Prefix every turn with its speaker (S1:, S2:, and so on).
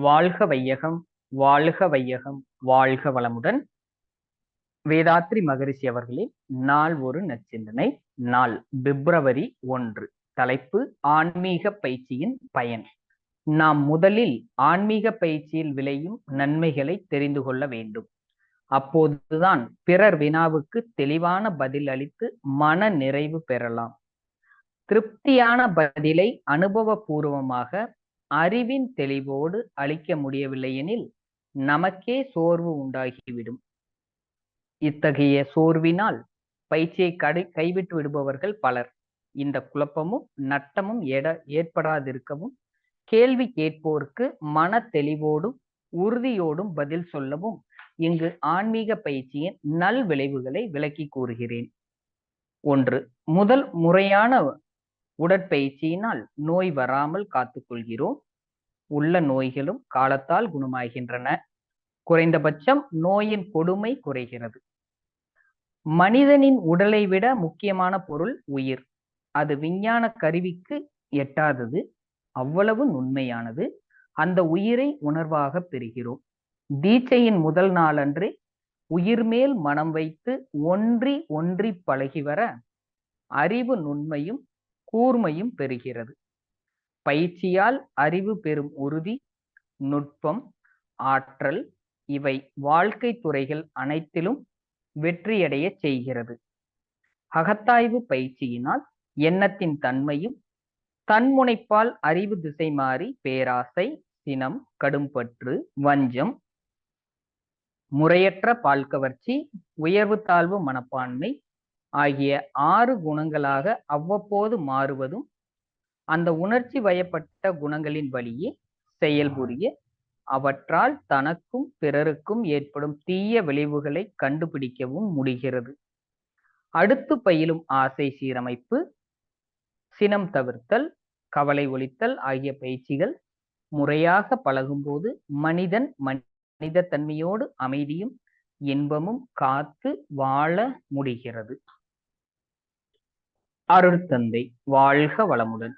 S1: வாழ்க வையகம், வாழ்க வையகம், வாழ்க வளமுடன். வேதாத்ரி மகரிஷி அவர்களின் நாள் ஒரு நச்சிந்தனை. நாள் பிப்ரவரி 1. தலைப்பு ஆன்மீக பயிற்சியின் பயன். நாம் முதலில் ஆன்மீக பயிற்சியில் விளையும் நன்மைகளை தெரிந்து கொள்ள வேண்டும். அப்போதுதான் பிறர் வினாவுக்கு தெளிவான பதில் அளித்து மன நிறைவு பெறலாம். திருப்தியான பதிலை அனுபவபூர்வமாக அறிவின் தெளிவோடு அளிக்க முடியவில்லை எனில் நமக்கே சோர்வு உண்டாகிவிடும். இத்தகைய சோர்வினால் பயிற்சியை கைவிட்டு விடுபவர்கள் பலர். இந்த குழப்பமும் நட்டமும் ஏற்படாதிருக்கவும் கேள்வி கேட்போருக்கு மன தெளிவோடும் உறுதியோடும் பதில் சொல்லவும் இங்கு ஆன்மீக பயிற்சியின் நல் விளைவுகளை விளக்கி கூறுகிறேன். 1. முதல் முறையான உடற்பயிற்சியினால் நோய் வராமல் காத்துக்கொள்கிறோம். உள்ள நோய்களும் காலத்தால் குணமாகின்றன. குறைந்தபட்சம் நோயின் கொடுமை குறைகிறது. மனிதனின் உடலை விட முக்கியமான பொருள் உயிர். அது விஞ்ஞான கருவிக்கு எட்டாதது, அவ்வளவு நுண்மையானது. அந்த உயிரை உணர்வாக பெறுகிறோம். தீட்சையின் முதல் நாளன்றே உயிர் மேல் மனம் வைத்து ஒன்றி ஒன்றி பழகி வர அறிவு நுண்மையும் கூர்மையும் பெறுகிறது. பயிற்சியால் அறிவு பெறும் உறுதி, நுட்பம், ஆற்றல் இவை வாழ்க்கை துறைகள் அனைத்திலும் வெற்றியடைய செய்கிறது. அகத்தாய்வு பயிற்சியினால் எண்ணத்தின் தன்மையும், தன்முனைப்பால் அறிவு திசை மாறி பேராசை, சினம், கடும்பற்று, வஞ்சம், முறையற்ற பால்கவர்ச்சி, உயர்வு தாழ்வு மனப்பான்மை ஆகிய 6 குணங்களாக அவ்வப்போது மாறுவதும் அந்த உணர்ச்சி வயப்பட்ட குணங்களின் வழியே செயல்புரிய அவற்றால் தனக்கும் பிறருக்கும் ஏற்படும் தீய விளைவுகளை கண்டுபிடிக்கவும் முடிகிறது. அடுத்து பயிலும் ஆசை சீரமைப்பு, சினம் தவிர்த்தல், கவலை ஒழித்தல் ஆகிய பயிற்சிகள் முறையாக பழகும்போது மனிதன் மனித தன்மையோடு அமைதியும் இன்பமும் காத்து வாழ முடிகிறது. அருட்தந்தை வாழ்க வளமுடன்.